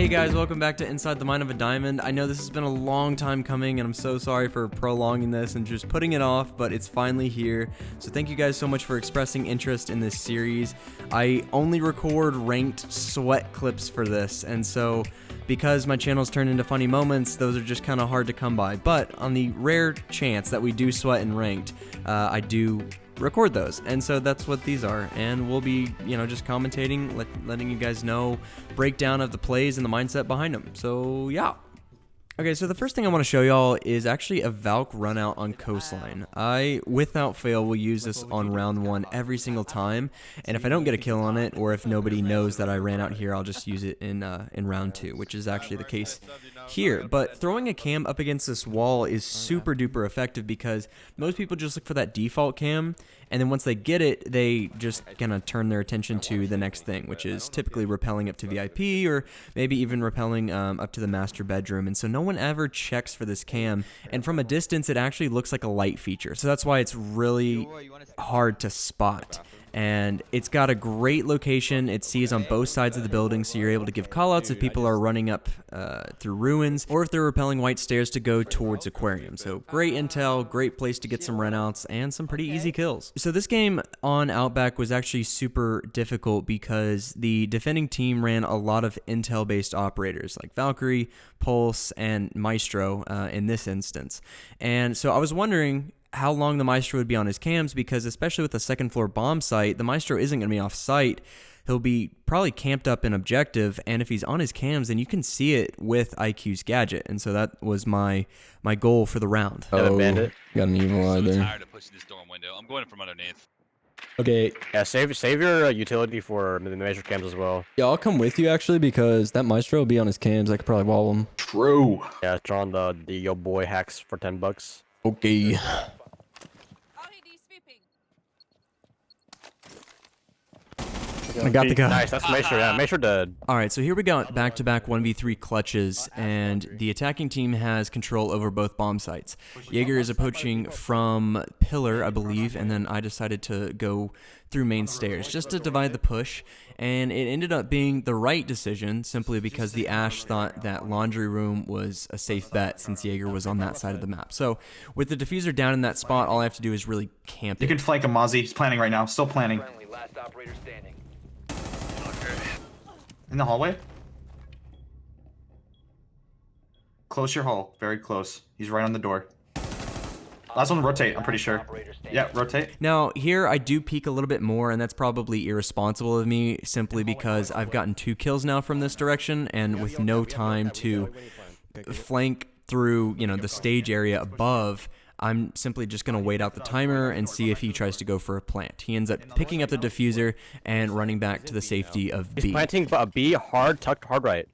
Hey guys, welcome back to Inside the Mind of a Diamond. I know this has been a long time coming and I'm so sorry for prolonging this and just putting it off, but it's finally here. So thank you guys so much for expressing interest in this series. I only record ranked sweat clips for this, and so because my channel's turned into funny moments, those are just kind of hard to come by. But on the rare chance that we do sweat in ranked, I do record those, and so that's what these are, and we'll be, just commentating, letting you guys know breakdown of the plays and the mindset behind them. So yeah. Okay, so the first thing I want to show y'all is actually a Valk run out on Coastline. I, without fail, will use this on round 1 every single time, and if I don't get a kill on it, or if nobody knows that I ran out here, I'll just use it in round 2, which is actually the case here. But throwing a cam up against this wall is super duper effective because most people just look for that default cam, and then once they get it, they just kind of turn their attention to the next thing, which is typically rappelling up to VIP, or maybe even rappelling up to the master bedroom, and so no one ever checks for this cam, and from a distance it actually looks like a light feature, so that's why it's really hard to spot. And it's got a great location. It sees on both sides of the building, so you're able to give callouts if people are running up through ruins, or if they're rappelling white stairs to go towards aquarium. So great intel, great place to get some runouts, and some pretty easy kills. So this game on Outback was actually super difficult because the defending team ran a lot of intel-based operators like Valkyrie, Pulse, and Maestro in this instance. And so I was wondering how long the Maestro would be on his cams, because especially with the second floor bomb site, the Maestro isn't going to be off site. He'll be probably camped up in objective, and if he's on his cams, then you can see it with IQ's gadget, and so that was my goal for the round. Oh, got an evil eye there. I'm tired of pushing this dorm window. I'm going from underneath. Okay, Yeah, save your utility for the major cams as well. yeah, I'll come with you actually, because that Maestro will be on his cams. I could probably wall him. True. Yeah, draw on the yo boy hacks for $10. Okay. I got the guy. Nice, that's Maestro. Yeah, Maestro dead. All right, so here we got back-to-back 1v3 clutches, and the attacking team has control over both bomb sites. Jaeger is approaching from pillar, I believe, and then I decided to go through main stairs just to divide the push, and it ended up being the right decision simply because the Ash thought that laundry room was a safe bet since Jaeger was on that side of the map. So with the diffuser down in that spot, all I have to do is really camp You it. can flank him, Mozzie. He's planning right now. Still planning. In the hallway? Close your hall. Very close. He's right on the door. Last one, rotate, I'm pretty sure. Yeah, rotate. Now, here I do peek a little bit more, and that's probably irresponsible of me simply because I've gotten 2 kills now from this direction, and with no time to flank through, the stage area above, I'm simply just going to wait out the timer and see if he tries to go for a plant. He ends up picking up the diffuser and running back to the safety of B. He's planting B hard, tucked hard right.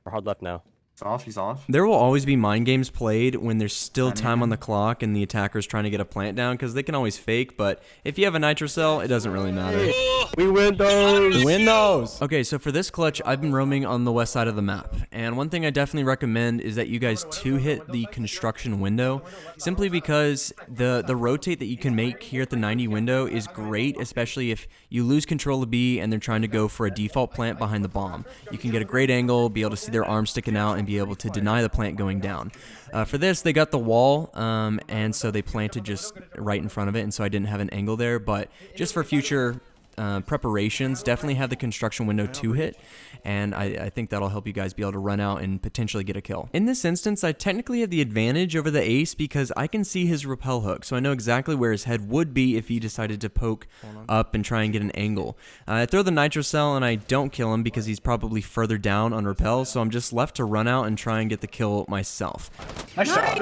Or hard left now. He's off, he's off. There will always be mind games played when there's still time on the clock and the attacker's trying to get a plant down, because they can always fake, but if you have a nitro cell, it doesn't really matter. We win those! Win those! Okay, so for this clutch, I've been roaming on the west side of the map, and one thing I definitely recommend is that you guys hit the construction window, simply because the rotate that you can make here at the 90 window is great, especially if you lose control of B and they're trying to go for a default plant behind the bomb. You can get a great angle, be able to see their arms sticking out, and be able to deny the plant going down. For this, they got the wall, and so they planted just right in front of it, and so I didn't have an angle there, but just for future preparations, definitely have the construction window hit, and I think that'll help you guys be able to run out and potentially get a kill. In this instance, I technically have the advantage over the ace because I can see his rappel hook, so I know exactly where his head would be if he decided to poke up and try and get an angle. I throw the nitro cell and I don't kill him because he's probably further down on rappel, so I'm just left to run out and try and get the kill myself. Nice shot.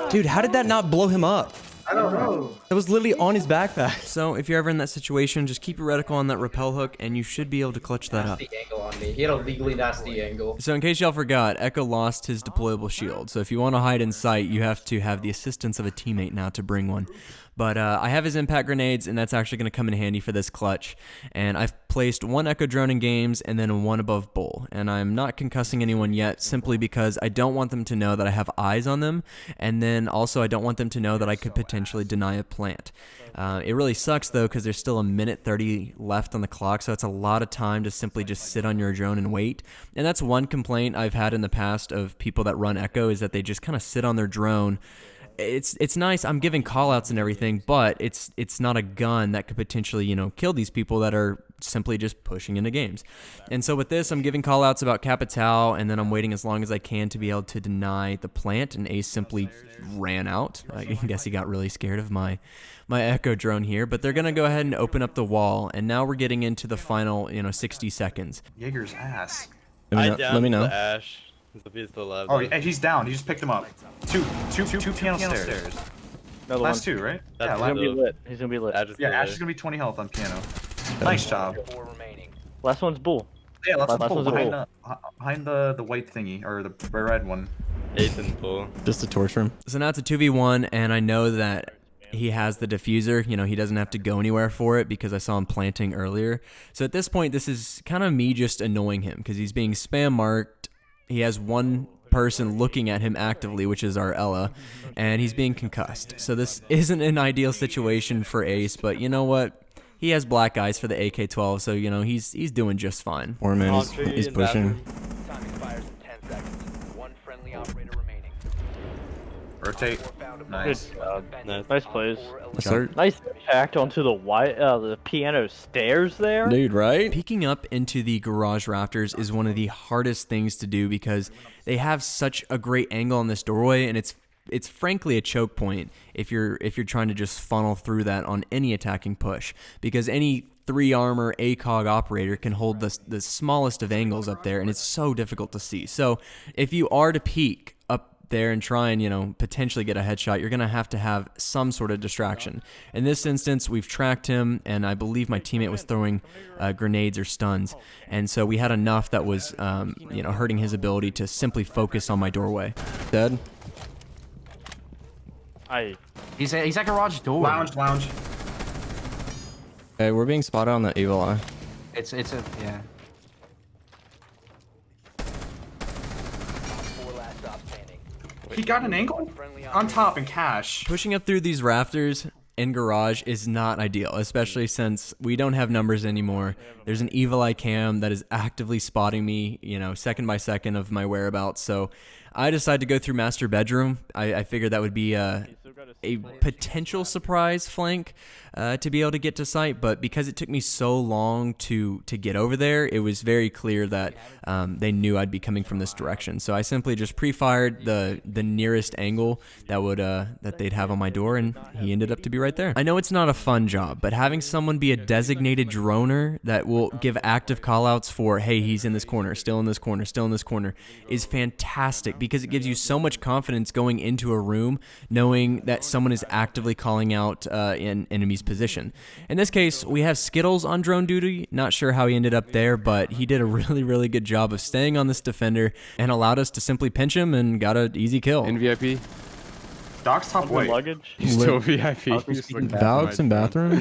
Dude, how did that not blow him up? I don't know. That was literally on his backpack. So if you're ever in that situation, just keep your reticle on that rappel hook and you should be able to clutch that up. Nasty angle on me. He had a legally nasty angle. So in case y'all forgot, Echo lost his deployable shield. So if you want to hide in sight, you have to have the assistance of a teammate now to bring one. But I have his impact grenades, and that's actually going to come in handy for this clutch. And I've placed 1 Echo drone in games and then 1 above Bull. And I'm not concussing anyone yet simply because I don't want them to know that I have eyes on them. And then also I don't want them to know that I could potentially potentially deny a plant. It really sucks though because there's still a minute 30 left on the clock, so it's a lot of time to simply just sit on your drone and wait. And that's one complaint I've had in the past of people that run Echo, is that they just kind of sit on their drone. It's nice. I'm giving callouts and everything, but it's not a gun that could potentially, you know, kill these people that are simply just pushing into games. And so with this, I'm giving callouts about Capital, and then I'm waiting as long as I can to be able to deny the plant. And Ace simply ran out. I guess he got really scared of my Echo drone here, but they're gonna go ahead and open up the wall. And now we're getting into the final, you know, 60 seconds. Jaeger's ass. Let me know. Ash. If he's still alive. Oh, he's down. He just picked him up. Two piano stairs. Another Last one. two, right? That's Yeah, He's last, gonna be lit. He's gonna be lit. Ash is yeah, still Ash there. is gonna be 20 health on piano. Nice job. Last one's bull. Yeah, let's Last pull one's a behind the white thingy, or the red one. Ace and bull. Just a torch room. So now it's a 2v1, and I know that he has the diffuser. You know, he doesn't have to go anywhere for it because I saw him planting earlier. So at this point, this is kind of me just annoying him because he's being spam marked. He has one person looking at him actively, which is our Ella, and he's being concussed. So this isn't an ideal situation for Ace, but you know what? He has black eyes for the AK-12, so you know he's doing just fine. Or man, he's pushing. Time expires in 10 seconds. One friendly operator remaining. Rotate. Nice. Good job. Nice. Nice plays. Yes, sir. Nice impact onto the piano stairs there. Dude, right? Peeking up into the garage rafters is one of the hardest things to do because they have such a great angle on this doorway, and it's frankly a choke point if you're trying to just funnel through that on any attacking push, because any 3-armor ACOG operator can hold the smallest of angles up there, and it's so difficult to see. So if you are to peek up there and try and, you know, potentially get a headshot, you're going to have some sort of distraction. In this instance, we've tracked him, and I believe my teammate was throwing grenades or stuns, and so we had enough that was you know, hurting his ability to simply focus on my doorway. Dead. He's at garage door. Lounge. Hey, we're being spotted on the evil eye. It's a yeah. Four last stop standing. He got an angle Friendly on top in cash. Pushing up through these rafters in garage is not ideal, especially since we don't have numbers anymore. There's an evil eye cam that is actively spotting me, you know, second by second of my whereabouts. So I decided to go through master bedroom. I figured that would be a potential surprise flank to be able to get to site, but because it took me so long to get over there, it was very clear that they knew I'd be coming from this direction. So I simply just pre-fired the nearest angle that would that they'd have on my door, and he ended up to be right there. I know it's not a fun job, but having someone be a designated droner that will give active callouts for, hey, he's in this corner, still in this corner, still in this corner, is fantastic because it gives you so much confidence going into a room knowing that someone is actively calling out an enemy's position. In this case, we have Skittles on drone duty. Not sure how he ended up there, but he did a really good job of staying on this defender and allowed us to simply pinch him and got an easy kill. In VIP. Doc's top Open white. luggage. He's still VIP. Valks in bathroom.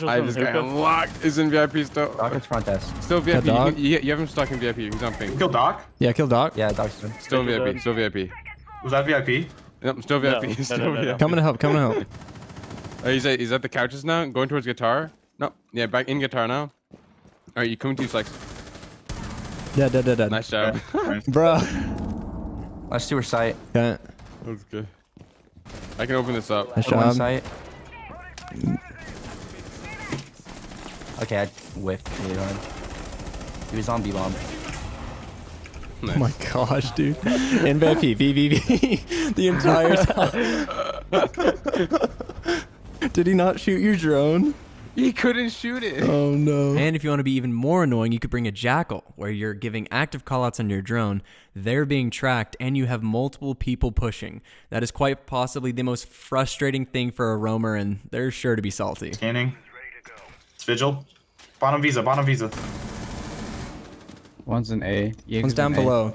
I have this guy unlocked. Is in VIP still. Doc is front desk. Still VIP. Yeah, Doc. You have him stuck in VIP. He's on ping. Kill Doc. Yeah, kill Doc. Yeah, Doc's done. Still in VIP. Still VIP. Was that VIP? Yep, still VIP. No, Still no. VIP. Coming to help. Coming to help. He's at the couches now, going towards guitar. No, yeah, back in guitar now. Alright, you coming to Flex. Dead. Nice job. Bruh. Let's do her site. Okay. That's good. I can open this up. Nice One job. site. Okay, I whiffed. He was on B-bomb. Oh my gosh, dude. MVP, VVV, the entire time. Did he not shoot your drone? He couldn't shoot it. Oh no. And if you want to be even more annoying, you could bring a Jackal, where you're giving active callouts on your drone, they're being tracked, and you have multiple people pushing. That is quite possibly the most frustrating thing for a roamer, and they're sure to be salty. Scanning. It's Vigil. Bottom visa. One's an A. One's down below.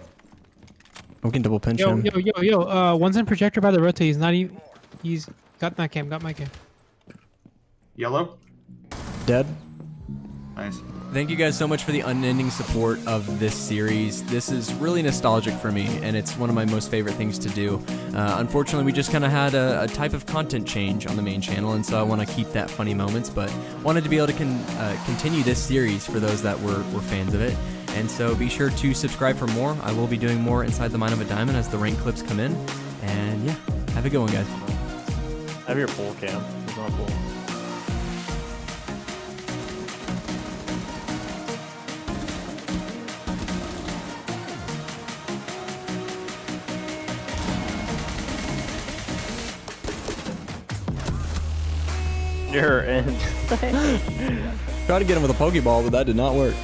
We can double pinch him. Yo. One's in projector by the rotate. He's not even. He's got my cam. Yellow. Dead. Nice. Thank you guys so much for the unending support of this series. This is really nostalgic for me, and it's one of my most favorite things to do. Unfortunately, we just kind of had a type of content change on the main channel, and so I want to keep that funny moments, but wanted to be able to continue this series for those that were fans of it. And so be sure to subscribe for more. I will be doing more Inside the Mind of a Diamond as the rank clips come in. And yeah, have a good one, guys. Have your full cam. It's not full. You're in. Tried to get him with a Pokeball, but that did not work.